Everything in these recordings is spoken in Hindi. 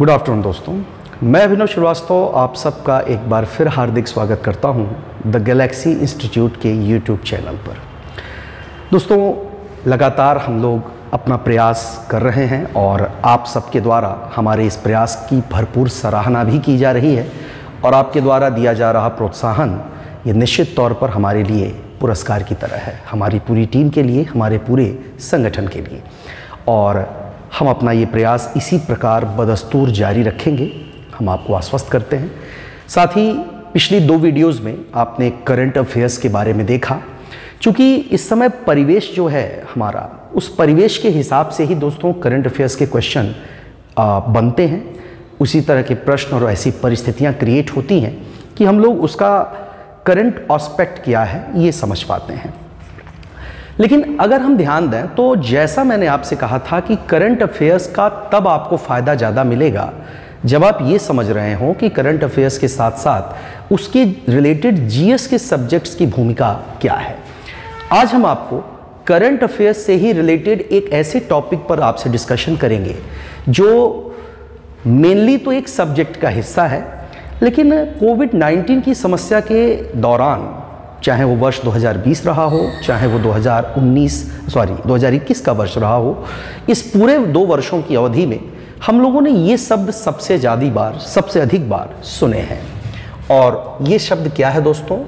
गुड आफ्टरनून दोस्तों, मैं अभिनव श्रीवास्तव आप सबका एक बार फिर हार्दिक स्वागत करता हूं द गैलेक्सी इंस्टीट्यूट के यूट्यूब चैनल पर। दोस्तों, लगातार हम लोग अपना प्रयास कर रहे हैं और आप सबके द्वारा हमारे इस प्रयास की भरपूर सराहना भी की जा रही है और आपके द्वारा दिया जा रहा प्रोत्साहन ये निश्चित तौर पर हमारे लिए पुरस्कार की तरह है, हमारी पूरी टीम के लिए, हमारे पूरे संगठन के लिए। और हम अपना ये प्रयास इसी प्रकार बदस्तूर जारी रखेंगे, हम आपको आश्वस्त करते हैं। साथ ही पिछली 2 वीडियोज़ में आपने करंट अफेयर्स के बारे में देखा। चूँकि इस समय परिवेश जो है हमारा, उस परिवेश के हिसाब से ही दोस्तों करंट अफेयर्स के क्वेश्चन बनते हैं, उसी तरह के प्रश्न और ऐसी परिस्थितियाँ क्रिएट होती हैं कि हम लोग उसका करंट एस्पेक्ट क्या है ये समझ पाते हैं। लेकिन अगर हम ध्यान दें तो जैसा मैंने आपसे कहा था कि करंट अफेयर्स का तब आपको फ़ायदा ज़्यादा मिलेगा जब आप ये समझ रहे हों कि करंट अफेयर्स के साथ साथ उसके रिलेटेड जीएस के सब्जेक्ट्स की भूमिका क्या है। आज हम आपको करंट अफेयर्स से ही रिलेटेड एक ऐसे टॉपिक पर आपसे डिस्कशन करेंगे जो मेनली तो एक सब्जेक्ट का हिस्सा है, लेकिन कोविड-19 की समस्या के दौरान, चाहे वो वर्ष 2020 रहा हो, चाहे वो 2021 का वर्ष रहा हो, इस पूरे 2 वर्षों की अवधि में हम लोगों ने ये शब्द सबसे अधिक बार सुने हैं। और ये शब्द क्या है दोस्तों?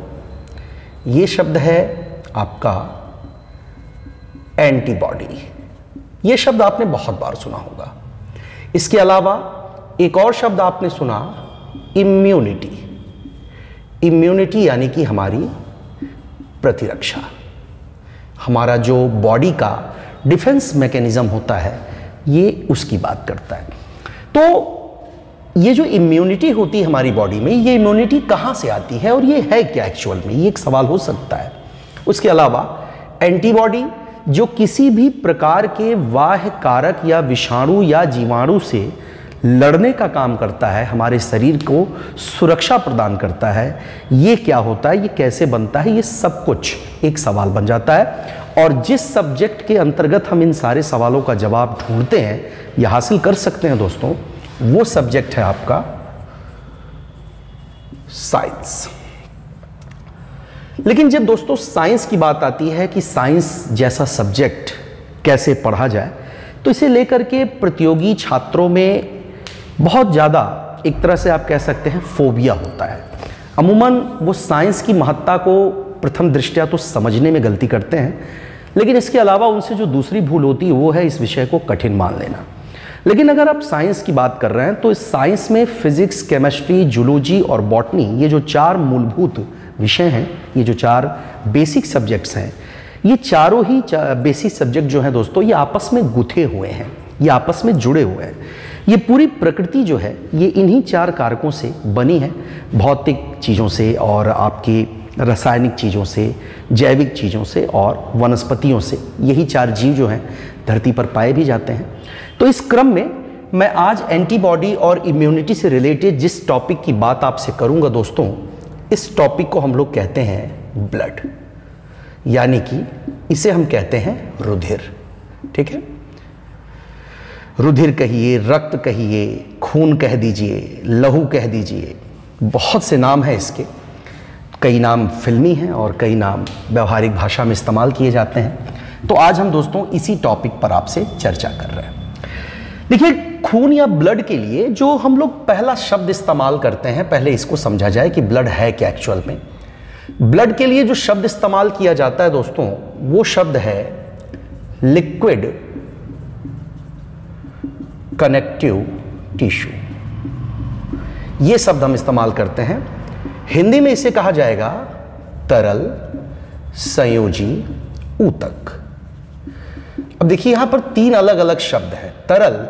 ये शब्द है आपका एंटीबॉडी। ये शब्द आपने बहुत बार सुना होगा। इसके अलावा एक और शब्द आपने सुना, इम्यूनिटी। इम्यूनिटी यानी कि हमारी प्रतिरक्षा, हमारा जो बॉडी का डिफेंस मैकेनिज्म होता है, ये उसकी बात करता है। तो ये जो इम्यूनिटी होती है हमारी बॉडी में, ये इम्यूनिटी कहाँ से आती है और ये है क्या एक्चुअल में, ये एक सवाल हो सकता है। उसके अलावा एंटीबॉडी जो किसी भी प्रकार के बाह्य कारक या विषाणु या जीवाणु से लड़ने का काम करता है, हमारे शरीर को सुरक्षा प्रदान करता है, ये क्या होता है, ये कैसे बनता है, ये सब कुछ एक सवाल बन जाता है। और जिस सब्जेक्ट के अंतर्गत हम इन सारे सवालों का जवाब ढूंढते हैं या हासिल कर सकते हैं दोस्तों, वो सब्जेक्ट है आपका साइंस। लेकिन जब दोस्तों साइंस की बात आती है कि साइंस जैसा सब्जेक्ट कैसे पढ़ा जाए, तो इसे लेकर के प्रतियोगी छात्रों में बहुत ज़्यादा, एक तरह से आप कह सकते हैं, फोबिया होता है। अमूमन वो साइंस की महत्ता को प्रथम दृष्टया तो समझने में गलती करते हैं, लेकिन इसके अलावा उनसे जो दूसरी भूल होती है वो है इस विषय को कठिन मान लेना। लेकिन अगर आप साइंस की बात कर रहे हैं तो इस साइंस में फिजिक्स, केमिस्ट्री, जूलॉजी और बॉटनी, ये जो 4 मूलभूत विषय हैं, ये जो 4 बेसिक सब्जेक्ट्स हैं, ये चारों ही बेसिक सब्जेक्ट जो हैं दोस्तों, ये आपस में गुथे हुए हैं, ये आपस में जुड़े हुए हैं। ये पूरी प्रकृति जो है ये इन्हीं 4 कारकों से बनी है, भौतिक चीज़ों से और आपकी रासायनिक चीज़ों से, जैविक चीज़ों से और वनस्पतियों से। यही 4 जीव जो हैं धरती पर पाए भी जाते हैं। तो इस क्रम में मैं आज एंटीबॉडी और इम्यूनिटी से रिलेटेड जिस टॉपिक की बात आपसे करूंगा दोस्तों, इस टॉपिक को हम लोग कहते हैं ब्लड, यानी कि इसे हम कहते हैं रुधिर। ठीक है, रुधिर कहिए, रक्त कहिए, खून कह दीजिए, लहू कह दीजिए, बहुत से नाम हैं इसके। कई नाम फिल्मी हैं और कई नाम व्यवहारिक भाषा में इस्तेमाल किए जाते हैं। तो आज हम दोस्तों इसी टॉपिक पर आपसे चर्चा कर रहे हैं। देखिए, खून या ब्लड के लिए जो हम लोग पहला शब्द इस्तेमाल करते हैं, पहले इसको समझा जाए कि ब्लड है क्या एक्चुअल में। ब्लड के लिए जो शब्द इस्तेमाल किया जाता है दोस्तों, वो शब्द है लिक्विड कनेक्टिव टिश्यू। ये शब्द हम इस्तेमाल करते हैं। हिंदी में इसे कहा जाएगा तरल संयोजी ऊतक। अब देखिए, यहां पर 3 अलग अलग शब्द हैं।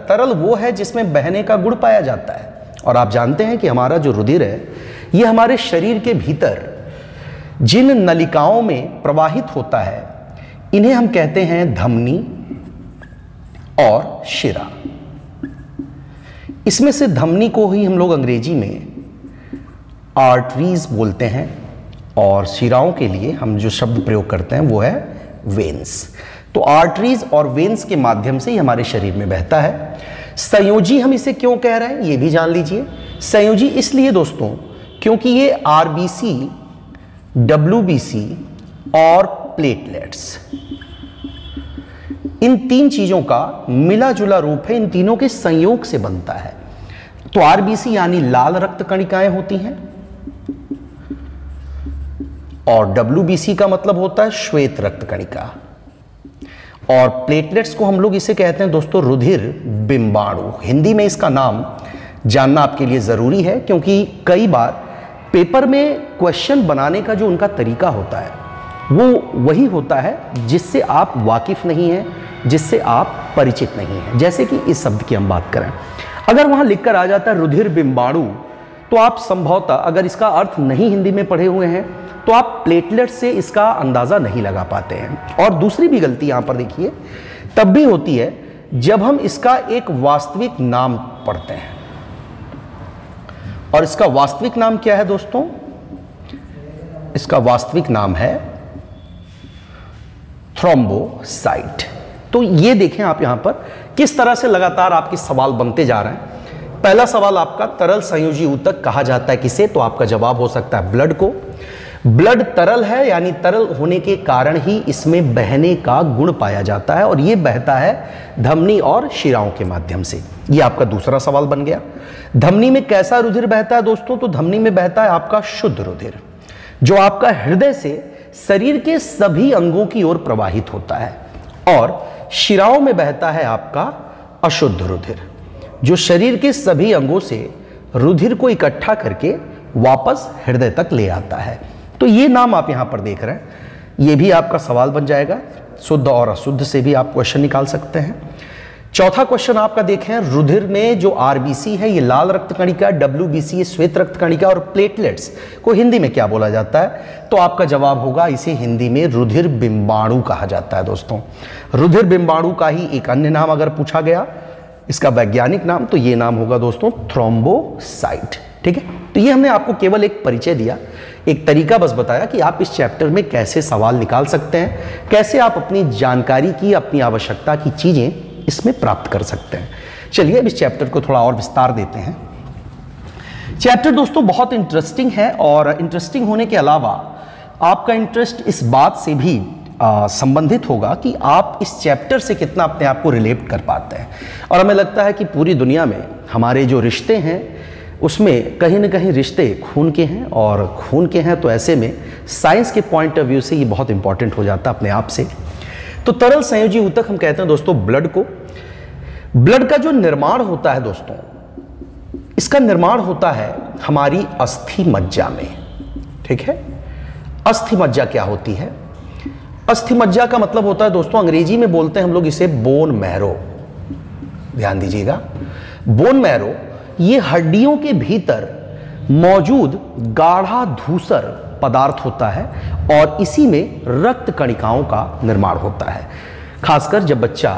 तरल वो है जिसमें बहने का गुण पाया जाता है, और आप जानते हैं कि हमारा जो रुधिर है ये हमारे शरीर के भीतर जिन नलिकाओं में प्रवाहित होता है, इन्हें हम कहते हैं धमनी और शिरा। इसमें से धमनी को ही हम लोग अंग्रेजी में आर्टरीज बोलते हैं, और शिराओं के लिए हम जो शब्द प्रयोग करते हैं वो है वेन्स। तो आर्टरीज और वेन्स के माध्यम से ही हमारे शरीर में बहता है। संयोजी हम इसे क्यों कह रहे हैं ये भी जान लीजिए। संयोजी इसलिए दोस्तों क्योंकि ये आरबीसी, डब्ल्यूबीसी और प्लेटलेट्स, इन तीन चीजों का मिला जुला रूप है, इन तीनों के संयोग से बनता है। तो आरबीसी यानी लाल रक्त कणिकाएं होती हैं, और डब्ल्यूबीसी का मतलब होता है श्वेत रक्त कणिका, और प्लेटलेट्स को हम लोग इसे कहते हैं दोस्तों रुधिर बिंबाणु। हिंदी में इसका नाम जानना आपके लिए जरूरी है, क्योंकि कई बार पेपर में क्वेश्चन बनाने का जो उनका तरीका होता है वो वही होता है जिससे आप वाकिफ नहीं हैं, जिससे आप परिचित नहीं हैं। जैसे कि इस शब्द की हम बात करें, अगर वहां लिखकर आ जाता है रुधिर बिंबाणु, तो आप संभवतः अगर इसका अर्थ नहीं हिंदी में पढ़े हुए हैं तो आप प्लेटलेट से इसका अंदाजा नहीं लगा पाते हैं। और दूसरी भी गलती यहां पर देखिए तब भी होती है जब हम इसका एक वास्तविक नाम पढ़ते हैं, और इसका वास्तविक नाम क्या है दोस्तों? इसका वास्तविक नाम है थ्रोम्बोसाइट। तो ये देखें आप यहां पर किस तरह से लगातार आपके सवाल बनते जा रहे हैं। पहला सवाल आपका तरल संयोजी ऊतक कहा जाता है किसे? तो आपका जवाब हो सकता है ब्लड को। ब्लड तरल है, यानी तरल होने के कारण ही इसमें बहने का गुण पाया जाता है, और ये बहता है धमनी और शिराओं के माध्यम से। ये आपका दूसरा सवाल बन गया। धमनी में कैसा रुधिर बहता है दोस्तों? तो धमनी में बहता है आपका शुद्ध रुधिर, जो आपका हृदय से शरीर के सभी अंगों की ओर प्रवाहित होता है, और शिराओं में बहता है आपका अशुद्ध रुधिर, जो शरीर के सभी अंगों से रुधिर को इकट्ठा करके वापस हृदय तक ले आता है। तो ये नाम आप यहां पर देख रहे हैं, ये भी आपका सवाल बन जाएगा। शुद्ध और अशुद्ध से भी आप क्वेश्चन निकाल सकते हैं। चौथा क्वेश्चन आपका देखें, रुधिर में जो आरबीसी है ये लाल रक्त कणिका, डब्ल्यूबीसी ये श्वेत रक्त कणिका, और प्लेटलेट्स को हिंदी में क्या बोला जाता है? तो आपका जवाब होगा इसे हिंदी में रुधिर बिंबाणु कहा जाता है दोस्तों। रुधिर बिंबाणु का ही एक अन्य नाम अगर पूछा गया, इसका वैज्ञानिक नाम, तो ये नाम होगा दोस्तों थ्रोम्बोसाइट। ठीक है, तो ये हमने आपको केवल एक परिचय दिया, एक तरीका बस बताया कि आप इस चैप्टर में कैसे सवाल निकाल सकते हैं, कैसे आप अपनी जानकारी की, अपनी आवश्यकता की चीजें इसमें प्राप्त कर सकते हैं। चलिए अब इस चैप्टर को थोड़ा और विस्तार देते हैं। चैप्टर दोस्तों बहुत इंटरेस्टिंग है, और इंटरेस्टिंग होने के अलावा आपका इंटरेस्ट इस बात से भी संबंधित होगा कि आप इस चैप्टर से कितना अपने आप को रिलेट कर पाते हैं। और हमें लगता है कि पूरी दुनिया में हमारे जो रिश्ते हैं उसमें कहीं ना कहीं रिश्ते खून के हैं, और खून के हैं तो ऐसे में साइंस के पॉइंट ऑफ व्यू से ये बहुत इंपॉर्टेंट हो जाता है अपने आप से। तो तरल संयोजी ऊतक हम कहते हैं दोस्तों ब्लड को। ब्लड का जो निर्माण होता है दोस्तों, इसका निर्माण होता है हमारी अस्थि मज्जा में। ठीक है, अस्थि मज्जा क्या होती है? अस्थि मज्जा का मतलब होता है दोस्तों, अंग्रेजी में बोलते हैं हम लोग इसे बोन मैरो। ध्यान दीजिएगा, बोन मैरो ये हड्डियों के भीतर मौजूद गाढ़ा धूसर पदार्थ होता है, और इसी में रक्त कणिकाओं का निर्माण होता है, खासकर जब बच्चा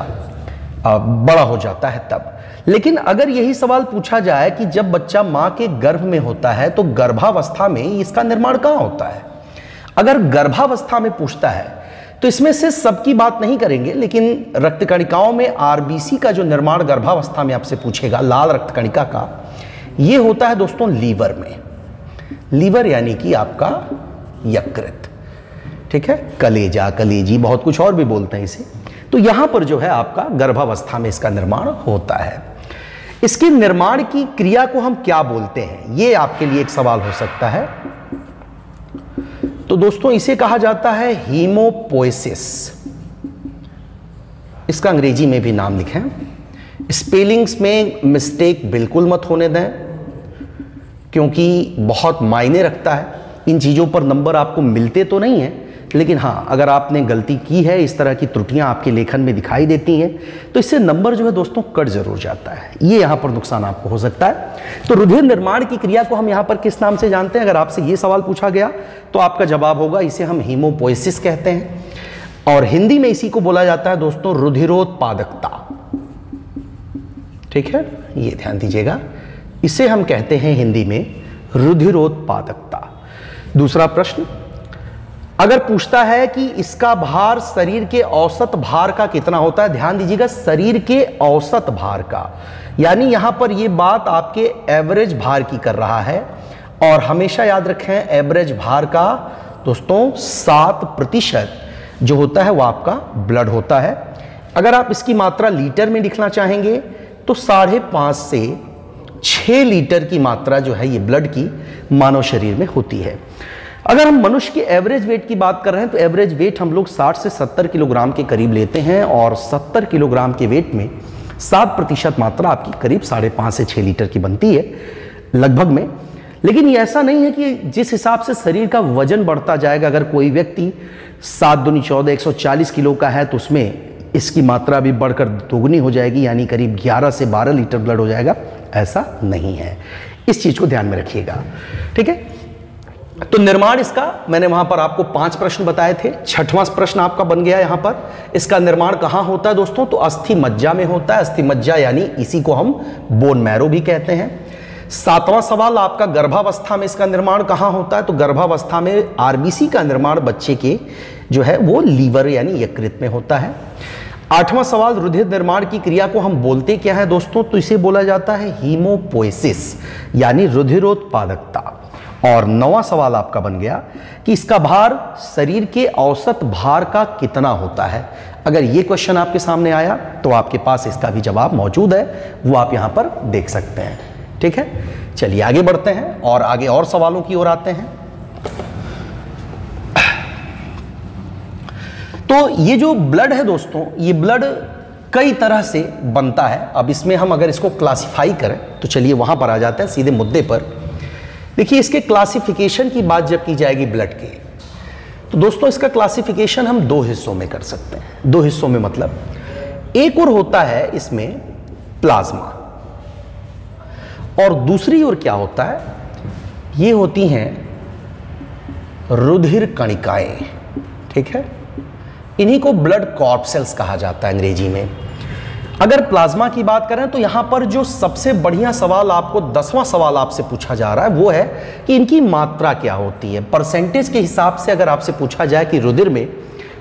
बड़ा हो जाता है तब। लेकिन अगर यही सवाल पूछा जाए कि जब बच्चा मां के गर्भ में होता है तो गर्भावस्था में इसका निर्माण कहां होता है? अगर गर्भावस्था में पूछता है तो इसमें से सबकी बात नहीं करेंगे, लेकिन रक्त कणिकाओं में आरबीसी का जो निर्माण गर्भावस्था में आपसे पूछेगा, लाल रक्त कणिका का, यह होता है दोस्तों लीवर में। लीवर यानी कि आपका यकृत। ठीक है, कलेजा, कलेजी, बहुत कुछ और भी बोलते हैं इसे। तो यहां पर जो है आपका गर्भावस्था में इसका निर्माण होता है। इसके निर्माण की क्रिया को हम क्या बोलते हैं, यह आपके लिए एक सवाल हो सकता है। तो दोस्तों इसे कहा जाता है हीमोपोएसिस। इसका अंग्रेजी में भी नाम लिखें, स्पेलिंग्स में मिस्टेक बिल्कुल मत होने दें, क्योंकि बहुत मायने रखता है। इन चीज़ों पर नंबर आपको मिलते तो नहीं हैं, लेकिन हाँ, अगर आपने गलती की है, इस तरह की त्रुटियां आपके लेखन में दिखाई देती हैं, तो इससे नंबर जो है दोस्तों कट जरूर जाता है। ये यहाँ पर नुकसान आपको हो सकता है। तो रुधिर निर्माण की क्रिया को हम यहाँ पर किस नाम से जानते हैं? अगर आपसे ये सवाल पूछा गया तो आपका जवाब होगा इसे हम हीमोपोएसिस कहते हैं, और हिंदी में इसी को बोला जाता है दोस्तों रुधिरोत्पादकता। ठीक है, ये ध्यान दीजिएगा, इसे हम कहते हैं हिंदी में रुधिरोत्पादकता। दूसरा प्रश्न, अगर पूछता है कि इसका भार शरीर के औसत भार का कितना होता है, ध्यान दीजिएगा, शरीर के औसत भार का, यानी यहां पर यह बात आपके एवरेज भार की कर रहा है। और हमेशा याद रखें एवरेज भार का दोस्तों 7% जो होता है वो आपका ब्लड होता है। अगर आप इसकी मात्रा लीटर में लिखना चाहेंगे तो 5.5 से 6 लीटर की मात्रा जो है ये ब्लड की मानव शरीर में होती है। अगर हम मनुष्य के एवरेज वेट की बात कर रहे हैं तो एवरेज वेट हम लोग 60 से 70 किलोग्राम के करीब लेते हैं, और 70 किलोग्राम के वेट में 7% मात्रा आपकी करीब 5.5 से 6 लीटर की बनती है लगभग में। लेकिन ये ऐसा नहीं है कि जिस हिसाब से शरीर का वजन बढ़ता जाएगा, अगर कोई व्यक्ति 7 दूनी 14 140 किलो का है तो उसमें इसकी मात्रा भी बढ़कर दोगुनी हो जाएगी, यानी करीब 11 से 12 लीटर ब्लड हो जाएगा, ऐसा नहीं है। इस चीज को ध्यान में रखिएगा, ठीक है। तो निर्माण इसका मैंने वहां पर आपको 5 प्रश्न बताए थे, 6वां प्रश्न आपका बन गया यहां पर। इसका निर्माण कहां होता है दोस्तों, तो अस्थि मज्जा में होता है। अस्थि मज्जा यानी इसी को हम बोन मैरो भी कहते हैं। 7वां सवाल आपका गर्भावस्था में इसका निर्माण कहां होता है, तो गर्भावस्था में आरबीसी का निर्माण बच्चे के जो है वो लीवर यानी यकृत में होता है। 8वां सवाल रुधिर निर्माण की क्रिया को हम बोलते क्या है दोस्तों, तो इसे बोला जाता है हीमोपोएसिस यानी रुधिरोत्पादकता। और 9वां सवाल आपका बन गया कि इसका भार शरीर के औसत भार का कितना होता है। अगर ये क्वेश्चन आपके सामने आया तो आपके पास इसका भी जवाब मौजूद है, वो आप यहां पर देख सकते हैं, ठीक है। चलिए आगे बढ़ते हैं और आगे और सवालों की ओर आते हैं। तो ये जो ब्लड है दोस्तों, ये ब्लड कई तरह से बनता है। अब इसमें हम अगर इसको क्लासिफाई करें तो चलिए वहां पर आ जाते हैं सीधे मुद्दे पर। देखिए इसके क्लासिफिकेशन की बात जब की जाएगी ब्लड के, तो दोस्तों इसका क्लासिफिकेशन हम 2 हिस्सों में कर सकते हैं। 2 हिस्सों में मतलब एक और होता है इसमें प्लाज्मा, और दूसरी ओर क्या होता है, ये होती हैं रुधिर कणिकाएं, ठीक है। इन्हीं को ब्लड कॉर्पसेल्स कहा जाता है अंग्रेजी में। अगर प्लाज्मा की बात करें तो यहां पर जो सबसे बढ़िया सवाल आपको 10वां सवाल आपसे पूछा जा रहा है वो है कि इनकी मात्रा क्या होती है। परसेंटेज के हिसाब से अगर आपसे पूछा जाए कि रुधिर में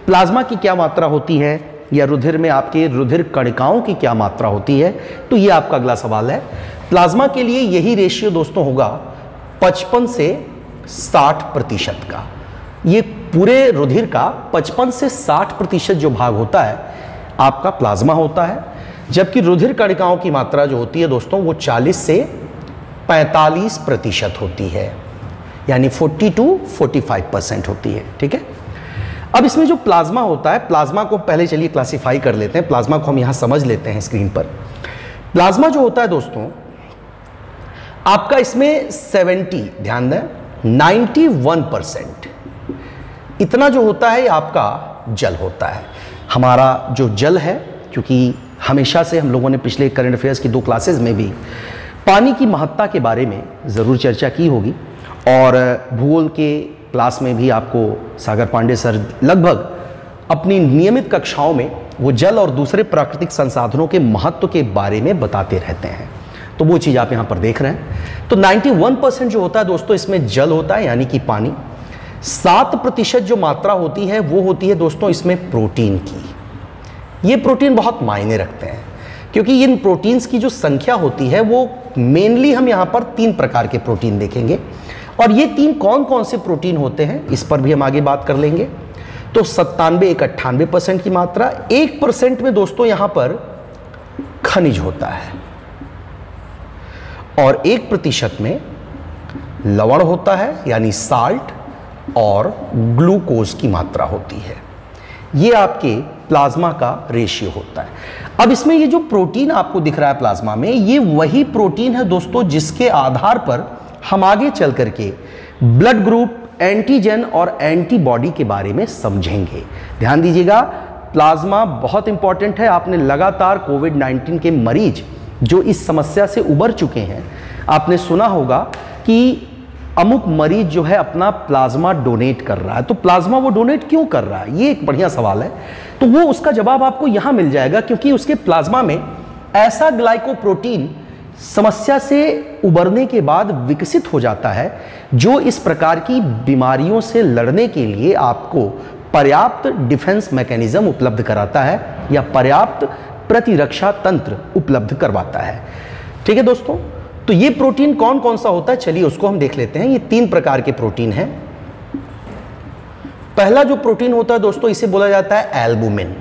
प्लाज्मा की क्या मात्रा होती है या रुधिर में आपके रुधिर कणिकाओं की क्या मात्रा होती है, तो ये आपका अगला सवाल है। प्लाज्मा के लिए यही रेशियो दोस्तों होगा 55 से 60% का। ये पूरे रुधिर का 55 से 60% जो भाग होता है आपका प्लाज्मा होता है, जबकि रुधिर कणिकाओं की मात्रा जो होती है दोस्तों वो 40 से 45% होती है, यानी 40 to 45% होती है, ठीक है। अब इसमें जो प्लाज्मा होता है, प्लाज्मा को पहले चलिए क्लासिफाई कर लेते हैं। प्लाज्मा को हम यहां समझ लेते हैं स्क्रीन पर। प्लाज्मा जो होता है दोस्तों आपका इसमें 70, ध्यान दें 91% इतना जो होता है आपका जल होता है। हमारा जो जल है, क्योंकि हमेशा से हम लोगों ने पिछले करंट अफेयर्स की 2 क्लासेस में भी पानी की महत्ता के बारे में ज़रूर चर्चा की होगी, और भूगोल के क्लास में भी आपको सागर पांडे सर लगभग अपनी नियमित कक्षाओं में वो जल और दूसरे प्राकृतिक संसाधनों के महत्व के बारे में बताते रहते हैं। तो वो चीज़ आप यहाँ पर देख रहे हैं। तो 91% जो होता है दोस्तों इसमें जल होता है, यानी कि पानी। 7% जो मात्रा होती है वो होती है दोस्तों इसमें प्रोटीन की। ये प्रोटीन बहुत मायने रखते हैं, क्योंकि इन प्रोटीन्स की जो संख्या होती है वो मेनली हम यहाँ पर 3 प्रकार के प्रोटीन देखेंगे, और ये 3 कौन कौन से प्रोटीन होते हैं इस पर भी हम आगे बात कर लेंगे। तो 97-98% की मात्रा, 1% में दोस्तों यहाँ पर खनिज होता है, और 1% में लवण होता है यानी साल्ट, और ग्लूकोज की मात्रा होती है। ये आपके प्लाज्मा का रेशियो होता है। अब इसमें ये जो प्रोटीन आपको दिख रहा है प्लाज्मा में, ये वही प्रोटीन है दोस्तों जिसके आधार पर हम आगे चल करके ब्लड ग्रुप, एंटीजन और एंटीबॉडी के बारे में समझेंगे। ध्यान दीजिएगा, प्लाज्मा बहुत इंपॉर्टेंट है। आपने लगातार कोविड-19 के मरीज जो इस समस्या से उबर चुके हैं, आपने सुना होगा कि अमुक मरीज जो है अपना प्लाज्मा डोनेट कर रहा है। तो प्लाज्मा वो डोनेट क्यों कर रहा है, ये एक बढ़िया सवाल है। तो वो उसका जवाब आपको यहां मिल जाएगा, क्योंकि उसके प्लाज्मा में ऐसा ग्लाइकोप्रोटीन समस्या से उबरने के बाद विकसित हो जाता है, जो इस प्रकार की बीमारियों से लड़ने के लिए आपको पर्याप्त डिफेंस मैकेनिज्म उपलब्ध कराता है या पर्याप्त प्रतिरक्षा तंत्र उपलब्ध करवाता है। ठीक है दोस्तों, तो ये प्रोटीन कौन कौन सा होता है, चलिए उसको हम देख लेते हैं। ये 3 प्रकार के प्रोटीन हैं। पहला जो प्रोटीन होता है दोस्तों, इसे बोला जाता है एल्बुमिन,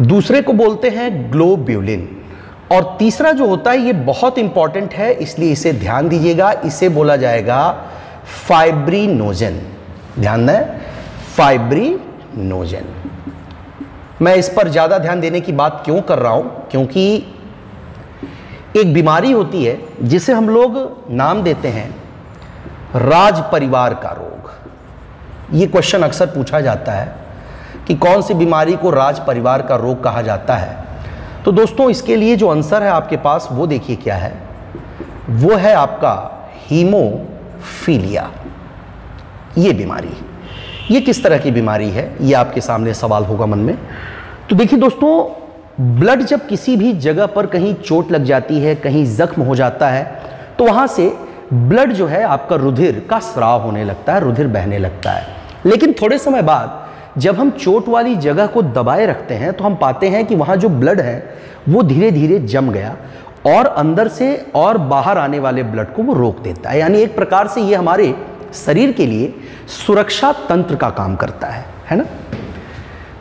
दूसरे को बोलते हैं ग्लोब्यूलिन, और तीसरा जो होता है ये बहुत इंपॉर्टेंट है, इसलिए इसे ध्यान दीजिएगा, इसे बोला जाएगा फाइब्रिनोजन। ध्यान दें, फाइब्रिनोजन। मैं इस पर ज्यादा ध्यान देने की बात क्यों कर रहा हूं, क्योंकि एक बीमारी होती है जिसे हम लोग नाम देते हैं राज परिवार का रोग। ये क्वेश्चन अक्सर पूछा जाता है कि कौन सी बीमारी को राज परिवार का रोग कहा जाता है। तो दोस्तों इसके लिए जो आंसर है आपके पास वो देखिए क्या है, वो है आपका हीमोफीलिया। ये बीमारी, ये किस तरह की बीमारी है, ये आपके सामने सवाल होगा मन में। तो देखिए दोस्तों, ब्लड जब किसी भी जगह पर कहीं चोट लग जाती है, कहीं जख्म हो जाता है, तो वहां से ब्लड जो है आपका रुधिर का स्राव होने लगता है, रुधिर बहने लगता है। लेकिन थोड़े समय बाद जब हम चोट वाली जगह को दबाए रखते हैं तो हम पाते हैं कि वहां जो ब्लड है वो धीरे धीरे जम गया और अंदर से और बाहर आने वाले ब्लड को वो रोक देता है। यानी एक प्रकार से ये हमारे शरीर के लिए सुरक्षा तंत्र का काम करता है ना।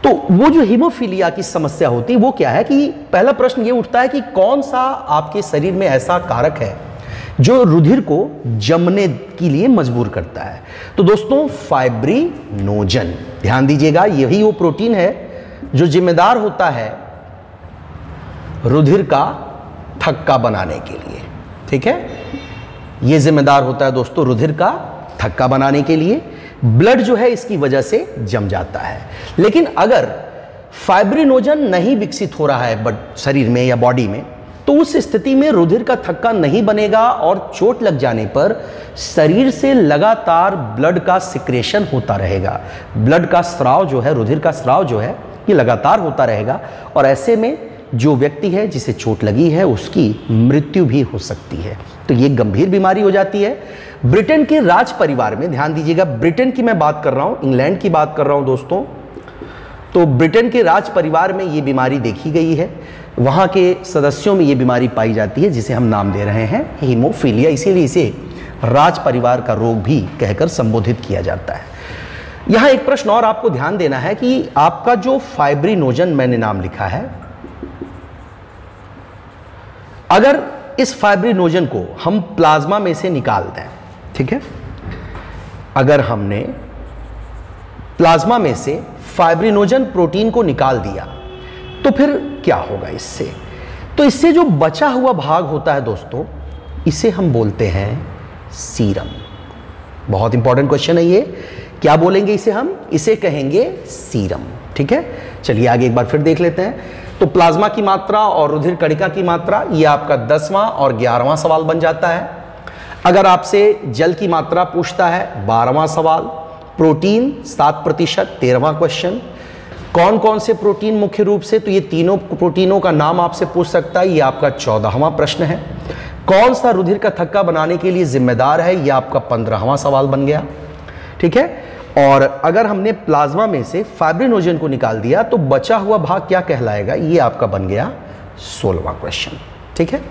तो वो जो हीमोफीलिया की समस्या होती है वो क्या है कि पहला प्रश्न ये उठता है कि कौन सा आपके शरीर में ऐसा कारक है जो रुधिर को जमने के लिए मजबूर करता है। तो दोस्तों फाइब्रिनोजन, ध्यान दीजिएगा, यही वो प्रोटीन है जो जिम्मेदार होता है रुधिर का थक्का बनाने के लिए। ठीक है, ये जिम्मेदार होता है दोस्तों रुधिर का थक्का बनाने के लिए। ब्लड जो है इसकी वजह से जम जाता है। लेकिन अगर फाइब्रिनोजन नहीं विकसित हो रहा है शरीर में या बॉडी में, तो उस स्थिति में रुधिर का थक्का नहीं बनेगा और चोट लग जाने पर शरीर से लगातार ब्लड का सिक्रेशन होता रहेगा। ब्लड का स्राव जो है, रुधिर का स्राव जो है, ये लगातार होता रहेगा और ऐसे में जो व्यक्ति है जिसे चोट लगी है उसकी मृत्यु भी हो सकती है। तो ये गंभीर बीमारी हो जाती है। ब्रिटेन के राज परिवार में, ध्यान दीजिएगा, ब्रिटेन की मैं बात कर रहा हूं, इंग्लैंड की बात कर रहा हूं दोस्तों। तो ब्रिटेन के राज परिवार में ये बीमारी देखी गई है, वहां के सदस्यों में ये बीमारी पाई जाती है जिसे हम नाम दे रहे हैं हीमोफीलिया। इसीलिए इसे राज परिवार का रोग भी कहकर संबोधित किया जाता है। यहां एक प्रश्न और आपको ध्यान देना है कि आपका जो फाइब्रिनोजन मैंने नाम लिखा है, अगर इस फाइब्रिनोजन को हम प्लाज्मा में से निकाल दें, ठीक है, अगर हमने प्लाज्मा में से फाइब्रिनोजन प्रोटीन को निकाल दिया तो फिर क्या होगा इससे? तो इससे जो बचा हुआ भाग होता है दोस्तों, इसे हम बोलते हैं सीरम। बहुत इंपॉर्टेंट क्वेश्चन है ये, क्या बोलेंगे इसे हम? इसे कहेंगे सीरम। ठीक है, चलिए आगे एक बार फिर देख लेते हैं। तो प्लाज्मा की मात्रा और रुधिर कणिका की मात्रा, ये आपका 10वां और 11वां सवाल बन जाता है। अगर आपसे जल की मात्रा पूछता है, 12वां सवाल। प्रोटीन 7% 13वां क्वेश्चन। कौन कौन से प्रोटीन मुख्य रूप से, तो ये तीनों प्रोटीनों का नाम आपसे पूछ सकता है, ये आपका 14वां प्रश्न है। कौन सा रुधिर का थक्का बनाने के लिए जिम्मेदार है, ये आपका 15वां सवाल बन गया। ठीक है, और अगर हमने प्लाज्मा में से फाइब्रिनोजन को निकाल दिया तो बचा हुआ भाग क्या कहलाएगा, ये आपका बन गया 16वां क्वेश्चन। ठीक है,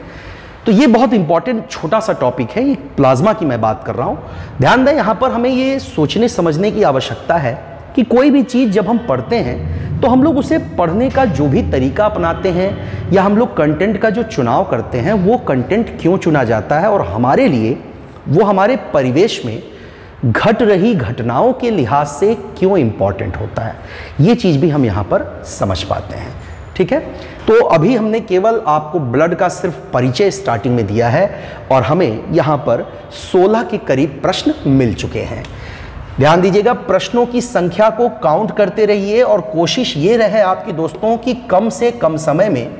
तो ये बहुत इंपॉर्टेंट छोटा सा टॉपिक है, ये प्लाज्मा की मैं बात कर रहा हूं। ध्यान दें, यहां पर हमें ये सोचने समझने की आवश्यकता है कि कोई भी चीज जब हम पढ़ते हैं तो हम लोग उसे पढ़ने का जो भी तरीका अपनाते हैं या हम लोग कंटेंट का जो चुनाव करते हैं, वो कंटेंट क्यों चुना जाता है और हमारे लिए वो हमारे परिवेश में घट रही घटनाओं के लिहाज से क्यों इंपॉर्टेंट होता है, ये चीज भी हम यहां पर समझ पाते हैं। ठीक है, तो अभी हमने केवल आपको ब्लड का सिर्फ परिचय स्टार्टिंग में दिया है और हमें यहां पर 16 के करीब प्रश्न मिल चुके हैं। ध्यान दीजिएगा, प्रश्नों की संख्या को काउंट करते रहिए और कोशिश ये रहे आपके दोस्तों कि कम से कम समय में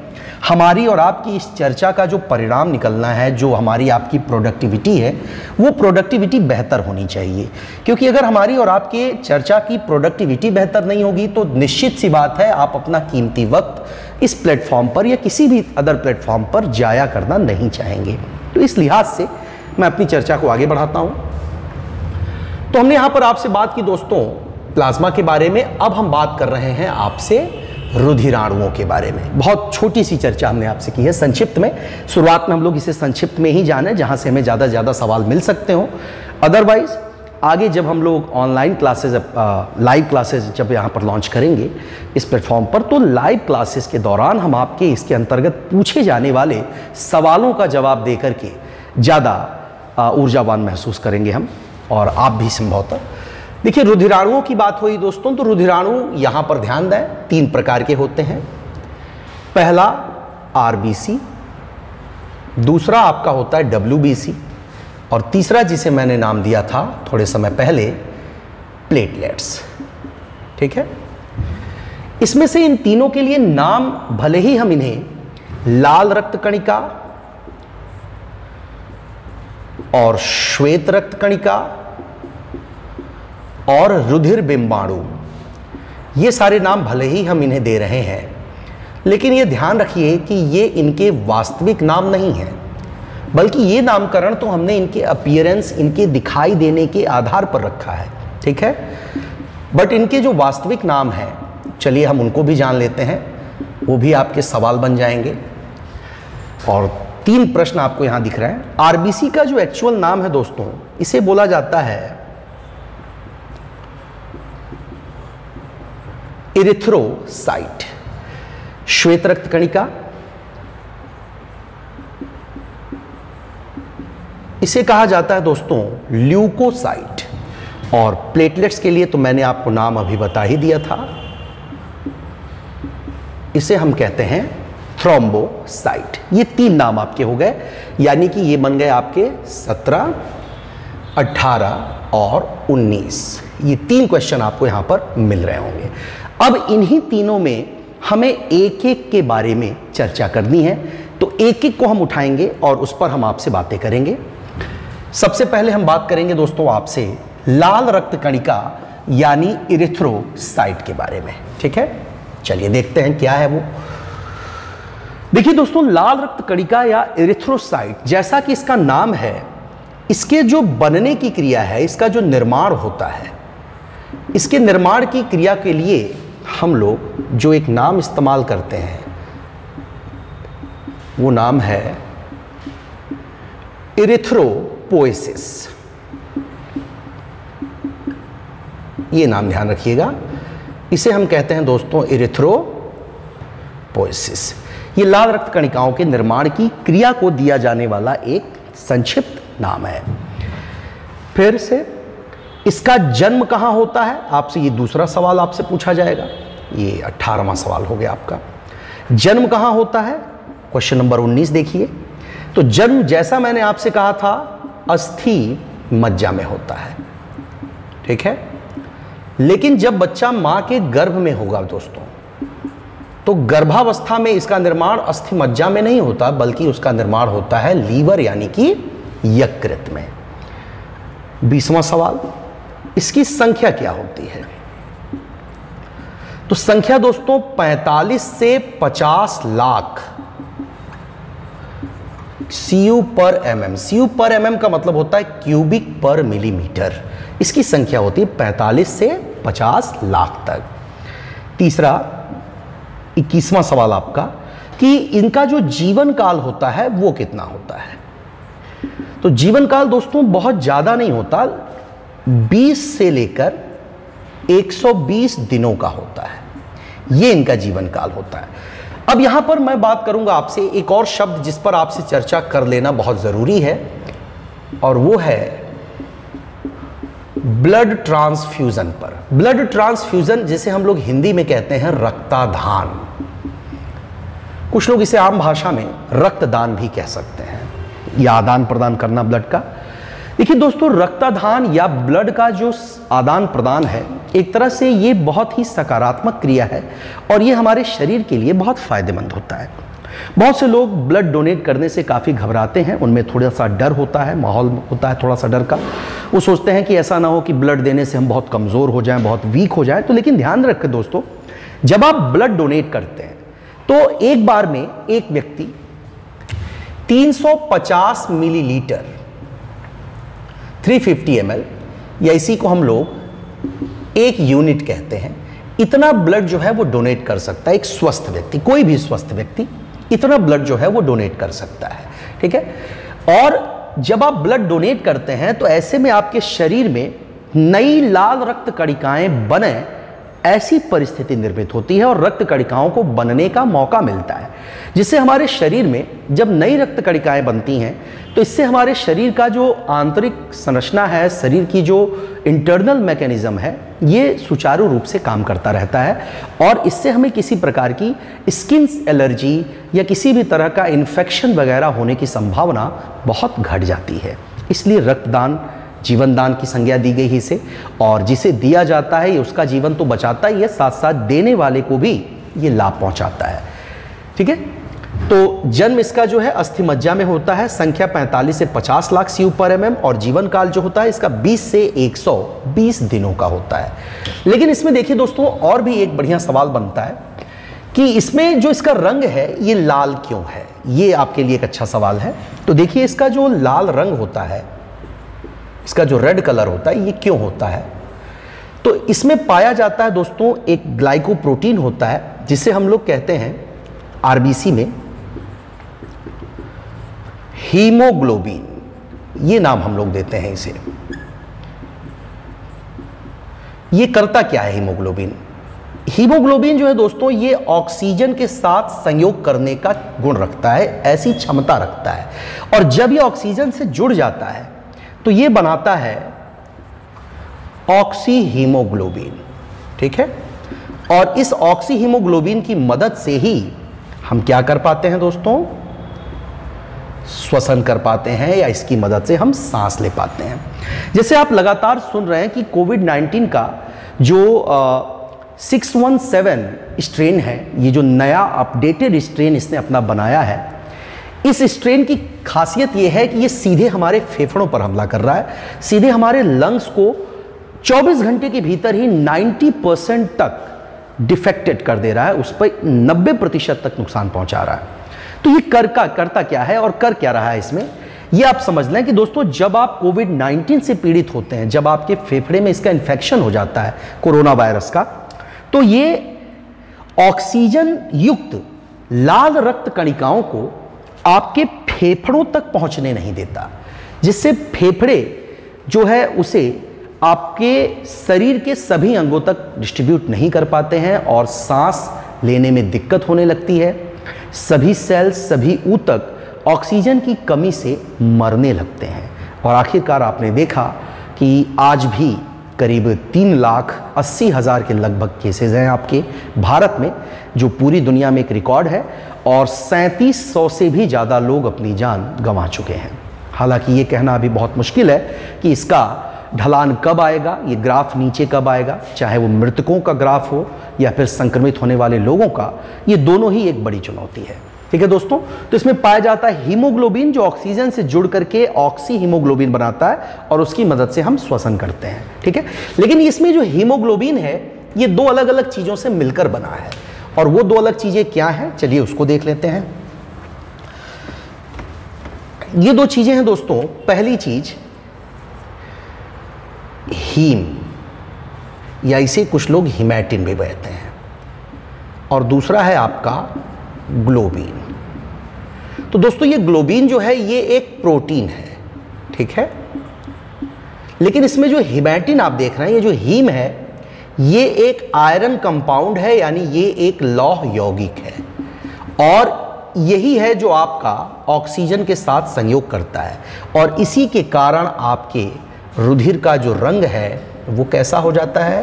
हमारी और आपकी इस चर्चा का जो परिणाम निकलना है, जो हमारी आपकी प्रोडक्टिविटी है, वो प्रोडक्टिविटी बेहतर होनी चाहिए। क्योंकि अगर हमारी और आपके चर्चा की प्रोडक्टिविटी बेहतर नहीं होगी तो निश्चित सी बात है आप अपना कीमती वक्त इस प्लेटफॉर्म पर या किसी भी अदर प्लेटफॉर्म पर जाया करना नहीं चाहेंगे। तो इस लिहाज से मैं अपनी चर्चा को आगे बढ़ाता हूँ। तो हमने यहाँ पर आपसे बात की दोस्तों प्लाज्मा के बारे में। अब हम बात कर रहे हैं आपसे रुधिराणुओं के बारे में। बहुत छोटी सी चर्चा हमने आपसे की है संक्षिप्त में। शुरुआत में हम लोग इसे संक्षिप्त में ही जाने, जहाँ से हमें ज़्यादा से ज़्यादा सवाल मिल सकते हो। अदरवाइज आगे जब हम लोग ऑनलाइन क्लासेज, लाइव क्लासेज जब यहाँ पर लॉन्च करेंगे इस प्लेटफॉर्म पर, तो लाइव क्लासेस के दौरान हम आपके इसके अंतर्गत पूछे जाने वाले सवालों का जवाब दे करके ज़्यादा ऊर्जावान महसूस करेंगे हम, और आप भी संभवतः। देखिए, रुधिराणुओं की बात हुई दोस्तों, तो रुधिराणु यहाँ पर ध्यान दें 3 प्रकार के होते हैं। पहला आरबीसी, दूसरा आपका होता है डब्ल्यूबीसी, और तीसरा जिसे मैंने नाम दिया था थोड़े समय पहले, प्लेटलेट्स। ठीक है, इसमें से इन तीनों के लिए नाम भले ही हम इन्हें लाल रक्त कणिका और श्वेत रक्त कणिका और रुधिर बिंबाणु, ये सारे नाम भले ही हम इन्हें दे रहे हैं, लेकिन ये ध्यान रखिए कि ये इनके वास्तविक नाम नहीं हैं, बल्कि ये नामकरण तो हमने इनके अपीयरेंस, इनके दिखाई देने के आधार पर रखा है। ठीक है, बट इनके जो वास्तविक नाम हैं, चलिए हम उनको भी जान लेते हैं, वो भी आपके सवाल बन जाएंगे। और 3 प्रश्न आपको यहां दिख रहे हैं। आरबीसी का जो एक्चुअल नाम है दोस्तों, इसे बोला जाता है इरिथ्रोसाइट। श्वेत रक्त कणिका, इसे कहा जाता है दोस्तों ल्यूकोसाइट, और प्लेटलेट्स के लिए तो मैंने आपको नाम अभी बता ही दिया था, इसे हम कहते हैं थ्रोम्बोसाइट। ये 3 नाम आपके हो गए, यानी कि ये बन गए आपके 17, 18 और 19। ये 3 क्वेश्चन आपको यहां पर मिल रहे होंगे। अब इन्हीं तीनों में हमें एक एक के बारे में चर्चा करनी है, तो एक एक को हम उठाएंगे और उस पर हम आपसे बातें करेंगे। सबसे पहले हम बात करेंगे दोस्तों आपसे लाल रक्त कणिका यानी इरिथ्रोसाइट के बारे में। ठीक है, चलिए देखते हैं क्या है वो। देखिए दोस्तों, लाल रक्त कणिका या इरिथ्रोसाइट, जैसा कि इसका नाम है, इसके जो बनने की क्रिया है, इसका जो निर्माण होता है, इसके निर्माण की क्रिया के लिए हम लोग जो एक नाम इस्तेमाल करते हैं, वो नाम है इरिथ्रोपोएसिस। ये नाम ध्यान रखिएगा, इसे हम कहते हैं दोस्तों इरिथ्रोपोएसिस। ये लाल रक्त कणिकाओं के निर्माण की क्रिया को दिया जाने वाला एक संक्षिप्त नाम है। फिर से, इसका जन्म कहां होता है, आपसे ये दूसरा सवाल आपसे पूछा जाएगा। ये 18वां सवाल हो गया आपका। जन्म कहां होता है, क्वेश्चन नंबर 19 देखिए। तो जन्म, जैसा मैंने आपसे कहा था, अस्थि मज्जा में होता है। ठीक है, लेकिन जब बच्चा मां के गर्भ में होगा दोस्तों, तो गर्भावस्था में इसका निर्माण अस्थि मज्जा में नहीं होता, बल्कि उसका निर्माण होता है लीवर यानी कि यकृत में। 20वां सवाल, इसकी संख्या क्या होती है? तो संख्या दोस्तों 45 से 50 लाख CU पर mm। CU पर mm का मतलब होता है क्यूबिक पर मिलीमीटर। इसकी संख्या होती है 45 से 50 लाख तक। तीसरा 21वां सवाल आपका, कि इनका जो जीवन काल होता है वो कितना होता है? तो जीवन काल दोस्तों बहुत ज्यादा नहीं होता, 20 से लेकर 120 दिनों का होता है, ये इनका जीवन काल होता है। अब यहां पर मैं बात करूंगा आपसे एक और शब्द जिस पर आपसे चर्चा कर लेना बहुत जरूरी है, और वो है ब्लड ट्रांसफ्यूजन पर। ब्लड ट्रांसफ्यूजन जिसे हम लोग हिंदी में कहते हैं रक्तादान, कुछ लोग इसे आम भाषा में रक्तदान भी कह सकते हैं, या आदान प्रदान करना ब्लड का। देखिए दोस्तों, रक्तदान या ब्लड का जो आदान प्रदान है, एक तरह से ये बहुत ही सकारात्मक क्रिया है और ये हमारे शरीर के लिए बहुत फायदेमंद होता है। बहुत से लोग ब्लड डोनेट करने से काफ़ी घबराते हैं, उनमें थोड़ा सा डर होता है, माहौल होता है थोड़ा सा डर का। वो सोचते हैं कि ऐसा ना हो कि ब्लड देने से हम बहुत कमज़ोर हो जाएं, बहुत वीक हो जाएं। तो लेकिन ध्यान रखें दोस्तों, जब आप ब्लड डोनेट करते हैं तो एक बार में एक व्यक्ति 350 मिलीलीटर 350 ml, या इसी को हम लोग एक यूनिट कहते हैं, इतना ब्लड जो है वो डोनेट कर सकता है। एक स्वस्थ व्यक्ति, कोई भी स्वस्थ व्यक्ति इतना ब्लड जो है वो डोनेट कर सकता है, ठीक है। और जब आप ब्लड डोनेट करते हैं तो ऐसे में आपके शरीर में नई लाल रक्त कणिकाएं बने, ऐसी परिस्थिति निर्मित होती है और रक्त कणिकाओं को बनने का मौका मिलता है, जिससे हमारे शरीर में जब नई रक्त कणिकाएं बनती हैं तो इससे हमारे शरीर का जो आंतरिक संरचना है, शरीर की जो इंटरनल मैकेनिज्म है, ये सुचारू रूप से काम करता रहता है और इससे हमें किसी प्रकार की स्किन एलर्जी या किसी भी तरह का इन्फेक्शन वगैरह होने की संभावना बहुत घट जाती है। इसलिए रक्तदान जीवन दान की संज्ञा दी गई है इसे, और जिसे दिया जाता है ये उसका जीवन तो बचाता ही है, साथ साथ देने वाले को भी ये लाभ पहुंचाता है, ठीक है। तो जन्म इसका जो है अस्थि मज्जा में होता है, संख्या 45 से 50 लाख CU पर mm, और जीवन काल जो होता है इसका 20 से 120 दिनों का होता है। लेकिन इसमें देखिए दोस्तों, और भी एक बढ़िया सवाल बनता है कि इसमें जो इसका रंग है ये लाल क्यों है। ये आपके लिए एक अच्छा सवाल है। तो देखिए, इसका जो लाल रंग होता है, इसका जो रेड कलर होता है, ये क्यों होता है? तो इसमें पाया जाता है दोस्तों एक ग्लाइकोप्रोटीन होता है, जिसे हम लोग कहते हैं आरबीसी में हीमोग्लोबिन, ये नाम हम लोग देते हैं इसे। ये करता क्या है हीमोग्लोबिन? हीमोग्लोबिन जो है दोस्तों, ये ऑक्सीजन के साथ संयोग करने का गुण रखता है, ऐसी क्षमता रखता है। और जब ये ऑक्सीजन से जुड़ जाता है तो ये बनाता है ऑक्सी हीमोग्लोबिन, ठीक है। और इस ऑक्सी हीमोग्लोबिन की मदद से ही हम क्या कर पाते हैं दोस्तों? श्वसन कर पाते हैं, या इसकी मदद से हम सांस ले पाते हैं। जैसे आप लगातार सुन रहे हैं कि कोविड-19 का जो 617 स्ट्रेन है, ये जो नया अपडेटेड स्ट्रेन इसने अपना बनाया है, इस स्ट्रेन की खासियत यह है कि ये सीधे हमारे फेफड़ों पर हमला कर रहा है, सीधे हमारे लंग्स को 24 घंटे के भीतर ही 90% तक डिफेक्टेड कर दे रहा है, उस पर 90% तक नुकसान पहुंचा रहा है। तो ये करता क्या है और कर क्या रहा है इसमें, ये आप समझ लें कि दोस्तों, जब आप कोविड-19 से पीड़ित होते हैं, जब आपके फेफड़े में इसका इन्फेक्शन हो जाता है कोरोना वायरस का, तो ये ऑक्सीजन युक्त लाल रक्त कणिकाओं को आपके फेफड़ों तक पहुंचने नहीं देता, जिससे फेफड़े जो है उसे आपके शरीर के सभी अंगों तक डिस्ट्रीब्यूट नहीं कर पाते हैं और सांस लेने में दिक्कत होने लगती है। सभी सेल्स, सभी ऊतक ऑक्सीजन की कमी से मरने लगते हैं। और आखिरकार आपने देखा कि आज भी करीब 3,80,000 के लगभग केसेस हैं आपके भारत में, जो पूरी दुनिया में एक रिकॉर्ड है, और 3700 से भी ज़्यादा लोग अपनी जान गंवा चुके हैं। हालांकि ये कहना अभी बहुत मुश्किल है कि इसका ढलान कब आएगा, ये ग्राफ नीचे कब आएगा, चाहे वो मृतकों का ग्राफ हो या फिर संक्रमित होने वाले लोगों का, ये दोनों ही एक बड़ी चुनौती है, ठीक है दोस्तों। तो इसमें पाया जाता है हीमोग्लोबिन, जो ऑक्सीजन से जुड़ करके ऑक्सी हीमोग्लोबिन बनाता है और उसकी मदद से हम श्वसन करते हैं, ठीक है। लेकिन इसमें जो हीमोग्लोबिन है ये दो अलग अलग चीज़ों से मिलकर बना है, और वो दो अलग चीज़ें क्या हैं, चलिए उसको देख लेते हैं। ये दो चीज़ें हैं दोस्तों। पहली चीज़ हीम, या इसे कुछ लोग हीमैटिन भी कहते हैं, और दूसरा है आपका ग्लोबिन। तो दोस्तों, ये ग्लोबिन जो है ये एक प्रोटीन है, ठीक है। लेकिन इसमें जो हीमैटिन आप देख रहे हैं, ये जो हीम है, ये एक आयरन कंपाउंड है, यानी ये एक लौह यौगिक है, और यही है जो आपका ऑक्सीजन के साथ संयोग करता है, और इसी के कारण आपके रुधिर का जो रंग है वो कैसा हो जाता है?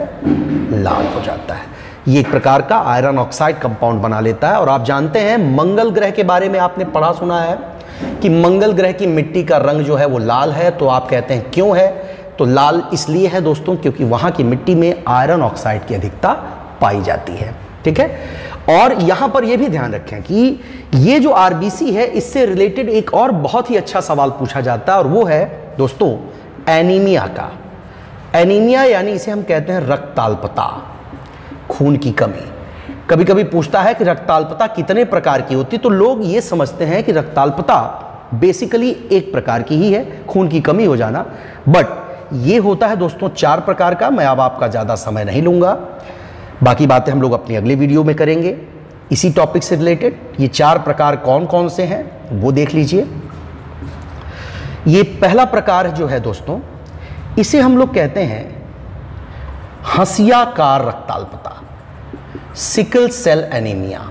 लाल हो जाता है। ये एक प्रकार का आयरन ऑक्साइड कंपाउंड बना लेता है। और आप जानते हैं मंगल ग्रह के बारे में आपने पढ़ा सुना है कि मंगल ग्रह की मिट्टी का रंग जो है वो लाल है। तो आप कहते हैं क्यों है? तो लाल इसलिए है दोस्तों क्योंकि वहाँ की मिट्टी में आयरन ऑक्साइड की अधिकता पाई जाती है, ठीक है। और यहां पर यह भी ध्यान रखें कि ये जो आरबीसी है, इससे रिलेटेड एक और बहुत ही अच्छा सवाल पूछा जाता है, और वो है दोस्तों एनीमिया का। एनीमिया यानी इसे हम कहते हैं रक्ताल्पता, खून की कमी। कभी कभी पूछता है कि रक्ताल्पता कितने प्रकार की होती है, तो लोग ये समझते हैं कि रक्ताल्पता बेसिकली एक प्रकार की ही है, खून की कमी हो जाना, बट ये होता है दोस्तों 4 प्रकार का। मैं अब आपका ज़्यादा समय नहीं लूँगा, बाकी बातें हम लोग अपनी अगले वीडियो में करेंगे इसी टॉपिक से रिलेटेड। ये 4 प्रकार कौन कौन से हैं वो देख लीजिए। ये पहला प्रकार जो है दोस्तों, इसे हम लोग कहते हैं हंसियाकार रक्ताल्पता, सिकल सेल एनीमिया।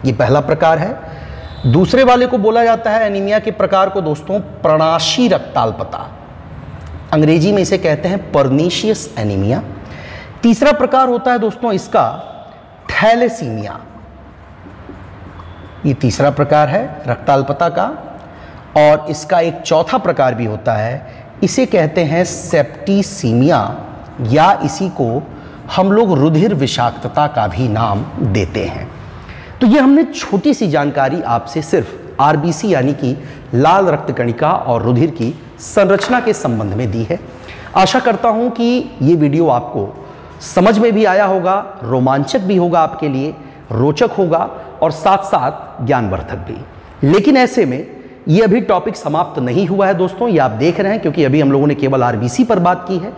ये पहला प्रकार है। दूसरे वाले को बोला जाता है एनीमिया के प्रकार को दोस्तों प्रणाशी रक्ताल्पता, अंग्रेजी में इसे कहते हैं पर्नीशियस एनीमिया। तीसरा प्रकार होता है दोस्तों इसका थैलेसीमिया, ये तीसरा प्रकार है रक्ताल्पता का। और इसका एक चौथा प्रकार भी होता है, इसे कहते हैं सेप्टिसीमिया, या इसी को हम लोग रुधिर विषाक्तता का भी नाम देते हैं। तो ये हमने छोटी सी जानकारी आपसे सिर्फ आरबीसी यानी कि लाल रक्त कणिका और रुधिर की संरचना के संबंध में दी है। आशा करता हूं कि ये वीडियो आपको समझ में भी आया होगा, रोमांचक भी होगा आपके लिए, रोचक होगा और साथ साथ ज्ञानवर्धक भी। लेकिन ऐसे में ये अभी टॉपिक समाप्त नहीं हुआ है दोस्तों, ये आप देख रहे हैं, क्योंकि अभी हम लोगों ने केवल आरबीसी पर बात की है।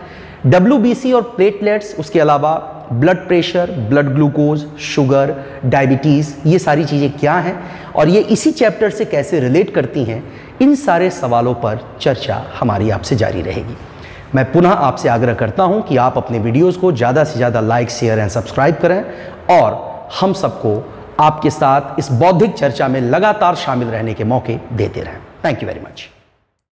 डब्ल्यूबीसी और प्लेटलेट्स, उसके अलावा blood pressure, blood glucose, sugar, diabetes, ये सारी चीज़ें क्या हैं और ये इसी चैप्टर से कैसे रिलेट करती हैं, इन सारे सवालों पर चर्चा हमारी आपसे जारी रहेगी। मैं पुनः आपसे आग्रह करता हूं कि आप अपने वीडियोस को ज़्यादा से ज़्यादा लाइक, शेयर एंड सब्सक्राइब करें और हम सबको आपके साथ इस बौद्धिक चर्चा में लगातार शामिल रहने के मौके देते रहें। Thank you very much.